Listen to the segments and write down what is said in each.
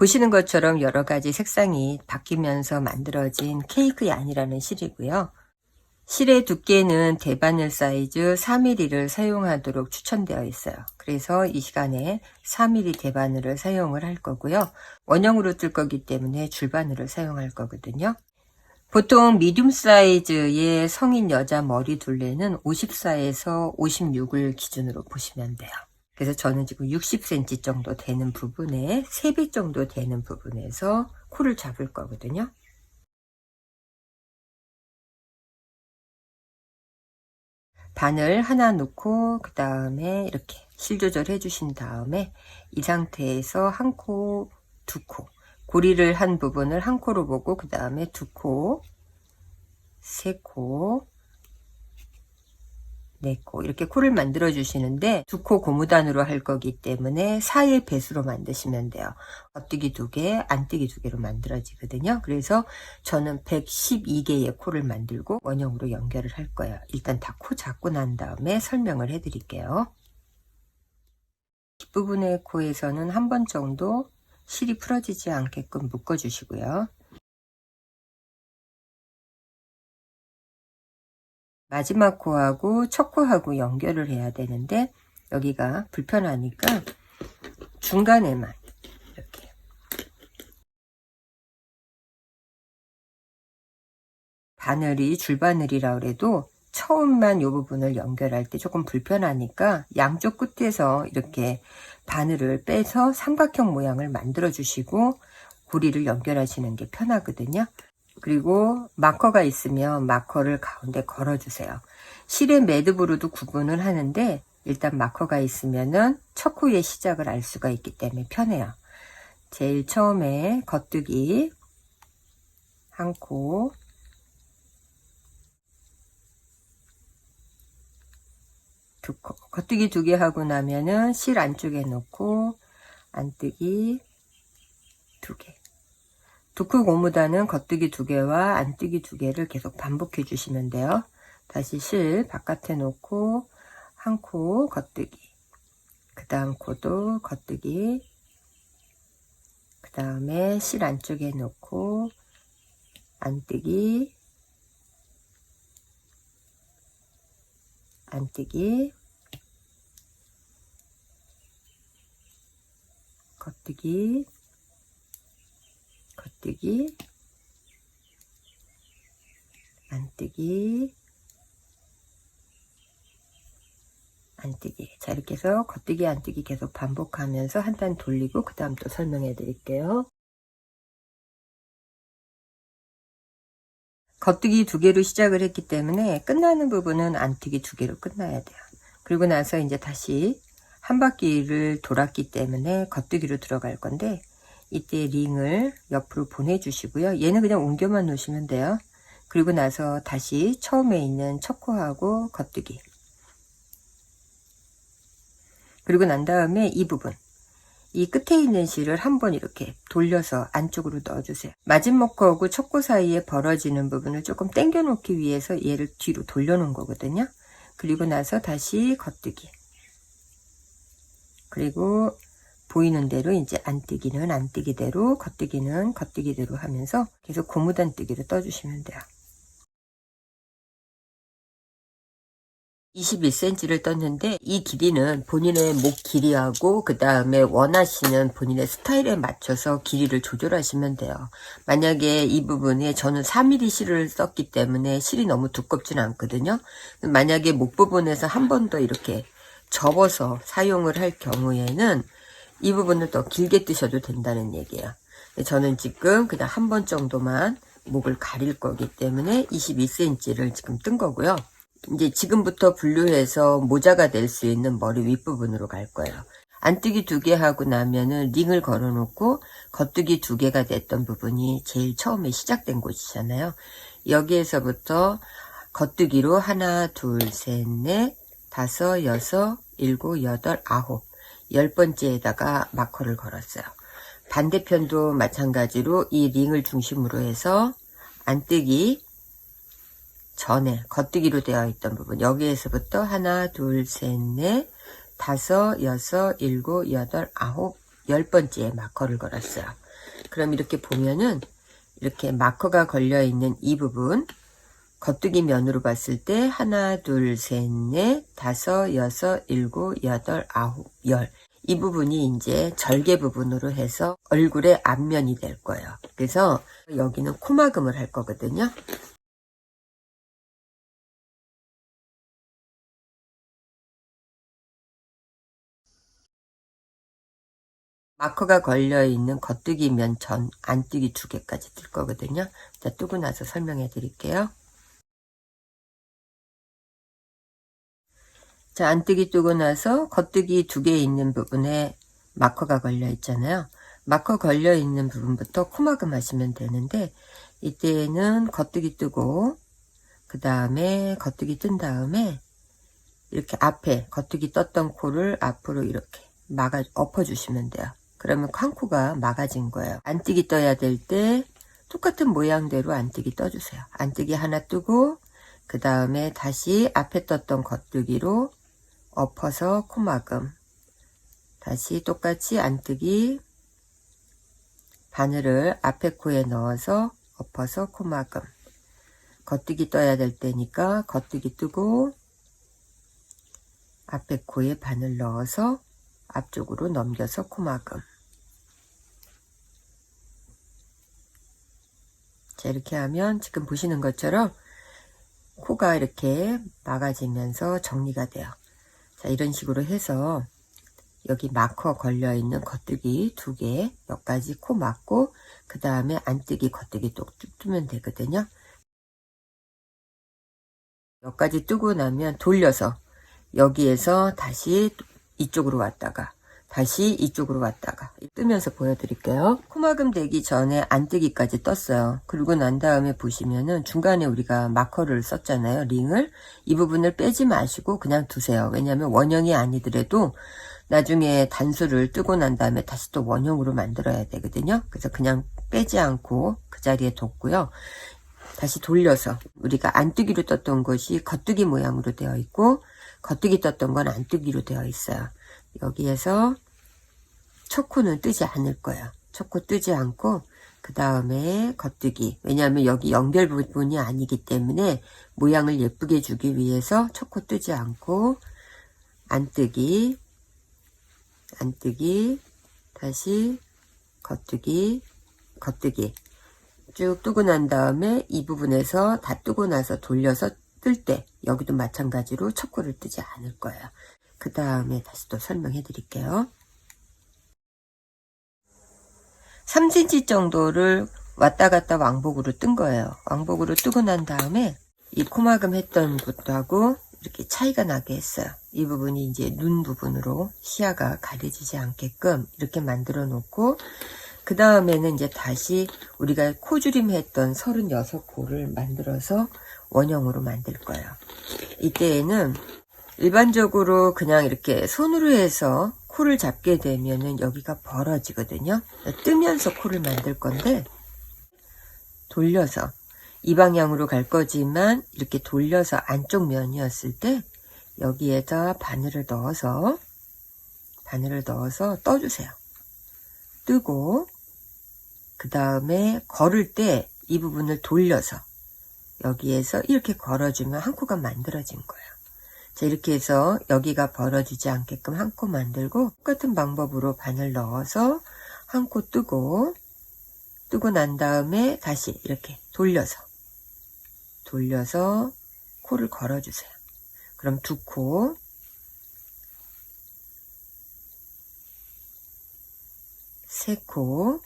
보시는 것처럼 여러 가지 색상이 바뀌면서 만들어진 케이크 얀이라는 실이고요. 실의 두께는 대바늘 사이즈 4mm를 사용하도록 추천되어 있어요. 그래서 이 시간에 4mm 대바늘을 사용을 할 거고요. 원형으로 뜰 거기 때문에 줄바늘을 사용할 거거든요. 보통 미디움 사이즈의 성인 여자 머리 둘레는 54에서 56을 기준으로 보시면 돼요. 그래서 저는 지금 60cm 정도 되는 부분에 3배 정도 되는 부분에서 코를 잡을 거거든요. 바늘 하나 놓고 그 다음에 이렇게 실 조절해 주신 다음에 이 상태에서 한 코, 두 코, 고리를 한 부분을 한 코로 보고 그 다음에 두 코, 세 코, 네 코 이렇게 코를 만들어 주시는데 두 코 고무단으로 할 거기 때문에 4의 배수로 만드시면 돼요. 겉뜨기 2개, 안뜨기 2개로 만들어지거든요. 그래서 저는 112개의 코를 만들고 원형으로 연결을 할 거예요. 일단 다 코 잡고 난 다음에 설명을 해 드릴게요. 뒷부분의 코에서는 한 번 정도 실이 풀어지지 않게끔 묶어 주시고요. 마지막 코하고 첫 코하고 연결을 해야 되는데 여기가 불편하니까 중간에만 이렇게 바늘이 줄바늘이라 그래도 처음만 이 부분을 연결할 때 조금 불편하니까 양쪽 끝에서 이렇게 바늘을 빼서 삼각형 모양을 만들어 주시고 고리를 연결하시는 게 편하거든요. 그리고 마커가 있으면 마커를 가운데 걸어 주세요. 실의 매듭으로도 구분을 하는데 일단 마커가 있으면은 첫 코의 시작을 알 수가 있기 때문에 편해요. 제일 처음에 겉뜨기 한 코, 두 코, 겉뜨기 2개 하고 나면은 실 안쪽에 놓고 안뜨기 2개. 두 코 고무단은 겉뜨기 2개와 안뜨기 2개를 계속 반복해 주시면 돼요. 다시 실 바깥에 놓고 한 코 겉뜨기, 그 다음 코도 겉뜨기, 그 다음에 실 안쪽에 놓고 안뜨기, 안뜨기, 겉뜨기, 겉뜨기, 안뜨기, 안뜨기. 자, 이렇게 해서 겉뜨기 안뜨기 계속 반복하면서 한 단 돌리고 그 다음 또 설명해 드릴게요. 겉뜨기 2개로 시작을 했기 때문에 끝나는 부분은 안뜨기 2개로 끝나야 돼요. 그리고 나서 이제 다시 한 바퀴를 돌았기 때문에 겉뜨기로 들어갈 건데 이때 링을 옆으로 보내주시고요. 얘는 그냥 옮겨만 놓으시면 돼요. 그리고 나서 다시 처음에 있는 첫 코하고 겉뜨기. 그리고 난 다음에 이 부분, 이 끝에 있는 실을 한번 이렇게 돌려서 안쪽으로 넣어주세요. 마지막 코하고 첫 코 사이에 벌어지는 부분을 조금 당겨 놓기 위해서 얘를 뒤로 돌려놓은 거거든요. 그리고 나서 다시 겉뜨기. 그리고 보이는 대로 이제 안뜨기는 안뜨기대로, 겉뜨기는 겉뜨기대로 하면서 계속 고무단 뜨기로 떠주시면 돼요. 21cm를 떴는데 이 길이는 본인의 목 길이하고 그 다음에 원하시는 본인의 스타일에 맞춰서 길이를 조절하시면 돼요. 만약에 이 부분에 저는 4mm 실을 썼기 때문에 실이 너무 두껍진 않거든요. 만약에 목 부분에서 한 번 더 이렇게 접어서 사용을 할 경우에는 이 부분을 더 길게 뜨셔도 된다는 얘기예요. 저는 지금 그냥 한 번 정도만 목을 가릴 거기 때문에 22cm를 지금 뜬 거고요. 이제 지금부터 분류해서 모자가 될 수 있는 머리 윗부분으로 갈 거예요. 안뜨기 2개 하고 나면은 링을 걸어 놓고 겉뜨기 2개가 됐던 부분이 제일 처음에 시작된 곳이잖아요. 여기에서부터 겉뜨기로 하나, 둘, 셋, 넷, 다섯, 여섯, 일곱, 여덟, 아홉, 10번째에다가 마커를 걸었어요. 반대편도 마찬가지로 이 링을 중심으로 해서 안뜨기 전에 겉뜨기로 되어 있던 부분, 여기에서부터 하나, 둘, 셋, 넷, 다섯, 여섯, 일곱, 여덟, 아홉, 10번째에 마커를 걸었어요. 그럼 이렇게 보면은 이렇게 마커가 걸려 있는 이 부분, 겉뜨기 면으로 봤을 때 하나, 둘, 셋, 넷, 다섯, 여섯, 일곱, 여덟, 아홉, 열. 이 부분이 이제 절개 부분으로 해서 얼굴의 앞면이 될 거예요. 그래서 여기는 코막음을 할 거거든요. 마커가 걸려있는 겉뜨기 면 전, 안뜨기 2개까지 뜰 거거든요. 자, 뜨고 나서 설명해 드릴게요. 자, 안뜨기 뜨고 나서 겉뜨기 2개 있는 부분에 마커가 걸려 있잖아요. 마커 걸려 있는 부분부터 코막음 하시면 되는데, 이때는 겉뜨기 뜨고, 그 다음에 겉뜨기 뜬 다음에, 이렇게 앞에 겉뜨기 떴던 코를 앞으로 이렇게 엎어주시면 돼요. 그러면 한 코가 막아진 거예요. 안뜨기 떠야 될 때 똑같은 모양대로 안뜨기 떠주세요. 안뜨기 하나 뜨고 그 다음에 다시 앞에 떴던 겉뜨기로 엎어서 코막음, 다시 똑같이 안뜨기 바늘을 앞에 코에 넣어서 엎어서 코막음, 겉뜨기 떠야 될 때니까 겉뜨기 뜨고 앞에 코에 바늘 넣어서 앞쪽으로 넘겨서 코막음. 자, 이렇게 하면 지금 보시는 것처럼 코가 이렇게 막아지면서 정리가 돼요. 자, 이런 식으로 해서 여기 마커 걸려있는 겉뜨기 2개, 여기까지 코 막고 그 다음에 안뜨기 겉뜨기 또 뜨면 되거든요. 여기까지 뜨고 나면 돌려서 여기에서 다시 이쪽으로 왔다가 다시 이쪽으로 왔다가 뜨면서 보여드릴게요. 코막음 되기 전에 안뜨기까지 떴어요. 그리고 난 다음에 보시면은 중간에 우리가 마커를 썼잖아요. 링을. 이 부분을 빼지 마시고 그냥 두세요. 왜냐하면 원형이 아니더라도 나중에 단수를 뜨고 난 다음에 다시 또 원형으로 만들어야 되거든요. 그래서 그냥 빼지 않고 그 자리에 뒀고요. 다시 돌려서 우리가 안뜨기로 떴던 것이 겉뜨기 모양으로 되어 있고 겉뜨기 떴던 건 안뜨기로 되어 있어요. 여기에서 첫 코는 뜨지 않을 거예요. 첫 코 뜨지 않고 그 다음에 겉뜨기, 왜냐하면 여기 연결 부분이 아니기 때문에 모양을 예쁘게 주기 위해서 첫 코 뜨지 않고 안뜨기, 안뜨기, 다시 겉뜨기, 겉뜨기 쭉 뜨고 난 다음에 이 부분에서 다 뜨고 나서 돌려서 뜰 때 여기도 마찬가지로 첫 코를 뜨지 않을 거예요. 그 다음에 다시 또 설명해 드릴게요. 3cm 정도를 왔다 갔다 왕복으로 뜬 거예요. 왕복으로 뜨고 난 다음에 이 코막음 했던 곳하고 이렇게 차이가 나게 했어요. 이 부분이 이제 눈 부분으로 시야가 가려지지 않게끔 이렇게 만들어 놓고 그 다음에는 이제 다시 우리가 코주림 했던 36코를 만들어서 원형으로 만들 거예요. 이때에는 일반적으로 그냥 이렇게 손으로 해서 코를 잡게 되면은 여기가 벌어지거든요. 뜨면서 코를 만들 건데 돌려서 이 방향으로 갈 거지만 이렇게 돌려서 안쪽 면이었을 때 여기에다 바늘을 넣어서 떠주세요. 뜨고 그 다음에 걸을 때 이 부분을 돌려서 여기에서 이렇게 걸어주면 한 코가 만들어진 거예요. 자, 이렇게 해서 여기가 벌어지지 않게끔 한 코 만들고 똑같은 방법으로 바늘 넣어서 한 코 뜨고 난 다음에 다시 이렇게 돌려서 코를 걸어주세요. 그럼 2코, 세 코,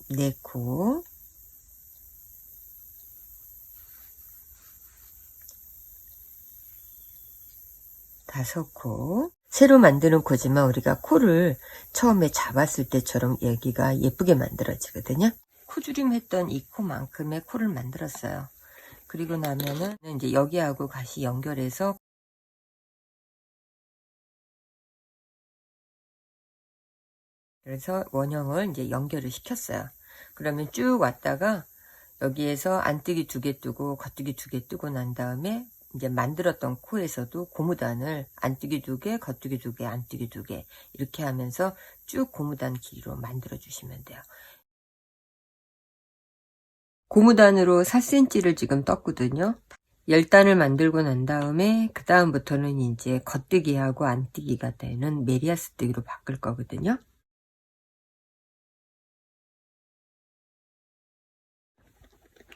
네 코, 다섯 코. 새로 만드는 코지만 우리가 코를 처음에 잡았을 때처럼 여기가 예쁘게 만들어지거든요. 코주림 했던 이 코만큼의 코를 만들었어요. 그리고 나면은 이제 여기하고 다시 연결해서 그래서 원형을 이제 연결을 시켰어요. 그러면 쭉 왔다가 여기에서 안뜨기 2개 뜨고 겉뜨기 2개 뜨고 난 다음에 이제 만들었던 코에서도 고무단을 안뜨기 2개, 겉뜨기 2개, 안뜨기 2개 이렇게 하면서 쭉 고무단 길이로 만들어 주시면 돼요. 고무단으로 4cm를 지금 떴거든요. 10단을 만들고 난 다음에 그 다음부터는 이제 겉뜨기하고 안뜨기가 되는 메리아스 뜨기로 바꿀 거거든요.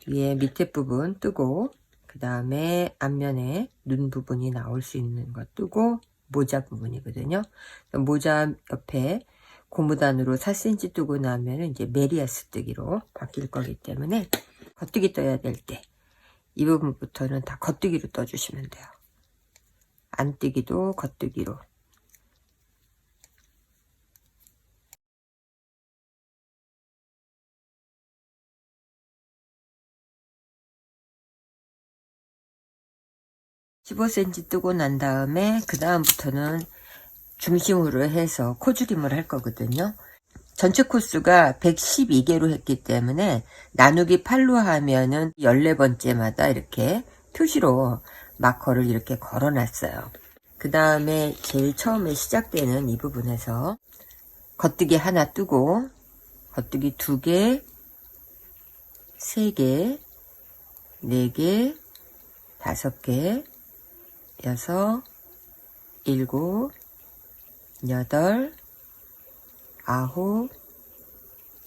위에 밑에 부분 뜨고 그 다음에 앞면에 눈 부분이 나올 수 있는 거 뜨고 모자 부분이거든요. 모자 옆에 고무단으로 4cm 뜨고 나면 이제 메리아스 뜨기로 바뀔 거기 때문에 겉뜨기 떠야 될 때 이 부분부터는 다 겉뜨기로 떠주시면 돼요. 안뜨기도 겉뜨기로. 15cm 뜨고 난 다음에 그 다음부터는 중심으로 해서 코줄임을 할 거거든요. 전체 코수가 112개로 했기 때문에 나누기 8로 하면은 14번째마다 이렇게 표시로 마커를 이렇게 걸어 놨어요. 그 다음에 제일 처음에 시작되는 이 부분에서 겉뜨기 하나 뜨고 겉뜨기 2개, 3개, 4개, 5개, 6, 7, 8, 9,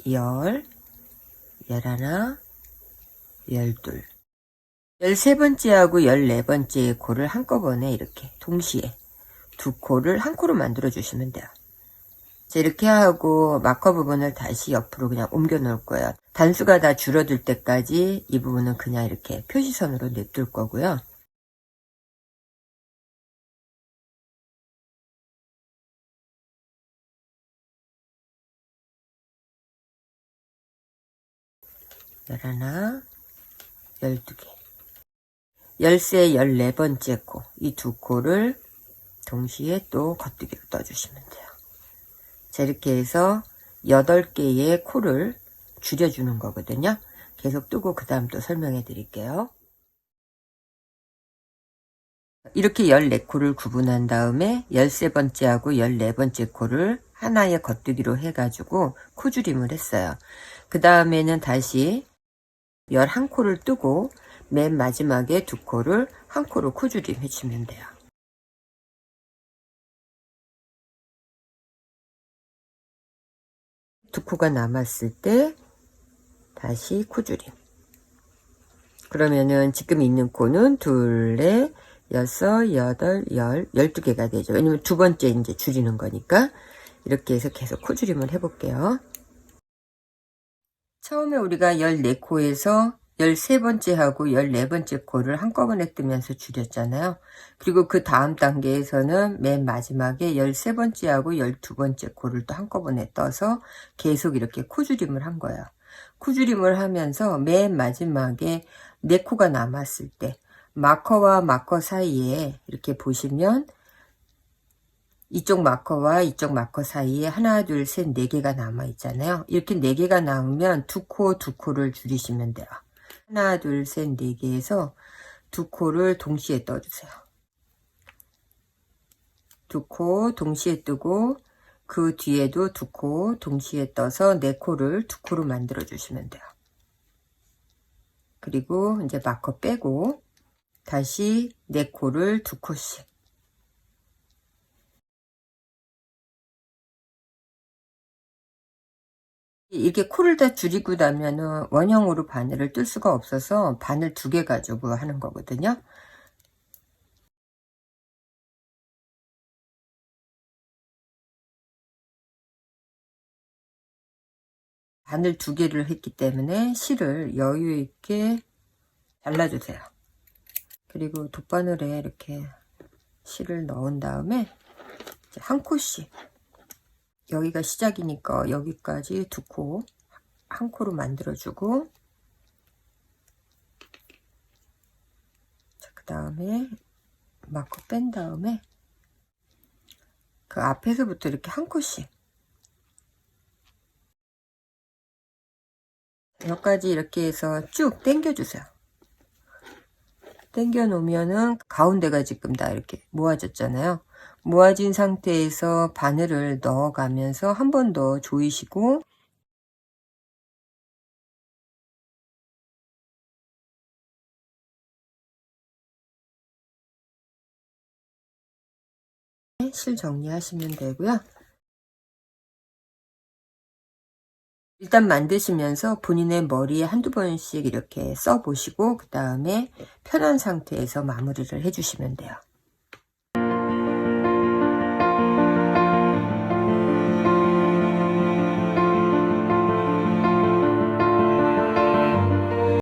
10, 11, 12 13번째하고 14번째의 코를 한꺼번에 이렇게 동시에 두 코를 한 코로 만들어 주시면 돼요. 자, 이렇게 하고 마커 부분을 다시 옆으로 그냥 옮겨 놓을 거예요. 단수가 다 줄어들 때까지 이 부분은 그냥 이렇게 표시선으로 냅둘 거고요. 열하나, 12개, 열세, 14번째 코, 이 두 코를 동시에 또 겉뜨기로 떠주시면 돼요. 자, 이렇게 해서 8개의 코를 줄여주는 거거든요. 계속 뜨고 그 다음 또 설명해 드릴게요. 이렇게 14코를 구분한 다음에 13번째하고 14번째 코를 하나의 겉뜨기로 해가지고 코줄임을 했어요. 그 다음에는 다시 11코를 뜨고 맨 마지막에 두 코를 한 코로 코줄임 해주면 돼요. 두 코가 남았을 때 다시 코줄임. 그러면은 지금 있는 코는 둘, 넷, 6, 8, 10, 12개가 되죠. 왜냐면 두 번째 이제 줄이는 거니까. 이렇게 해서 계속 코줄임을 해볼게요. 처음에 우리가 14코에서 13번째 하고 14번째 코를 한꺼번에 뜨면서 줄였잖아요. 그리고 그 다음 단계에서는 맨 마지막에 13번째 하고 12번째 코를 또 한꺼번에 떠서 계속 이렇게 코줄임을 한 거예요. 코줄임을 하면서 맨 마지막에 4코가 남았을 때 마커와 마커 사이에 이렇게 보시면 이쪽 마커와 이쪽 마커 사이에 하나, 둘, 셋, 4개가 남아 있잖아요. 이렇게 4개가 남으면 두 코를 줄이시면 돼요. 하나, 둘, 셋, 4개에서 두 코를 동시에 떠주세요. 두 코 동시에 뜨고 그 뒤에도 두 코 동시에 떠서 4코를 두 코로 만들어 주시면 돼요. 그리고 이제 마커 빼고 다시 4코를 두 코씩. 이게 코를 다 줄이고 나면은 원형으로 바늘을 뜰 수가 없어서 바늘 2개 가지고 하는 거거든요. 바늘 2개를 했기 때문에 실을 여유 있게 잘라주세요. 그리고 돗바늘에 이렇게 실을 넣은 다음에 이제 한 코씩, 여기가 시작이니까 여기까지 두 코, 한 코로 만들어주고, 그 다음에 마커 뺀 다음에 그 앞에서부터 이렇게 한 코씩, 여기까지 이렇게 해서 쭉 당겨주세요. 당겨 놓으면은 가운데가 지금 다 이렇게 모아졌잖아요. 모아진 상태에서 바늘을 넣어가면서 한 번 더 조이시고 실 정리하시면 되고요. 일단 만드시면서 본인의 머리에 한두 번씩 이렇게 써 보시고 그 다음에 편한 상태에서 마무리를 해 주시면 돼요.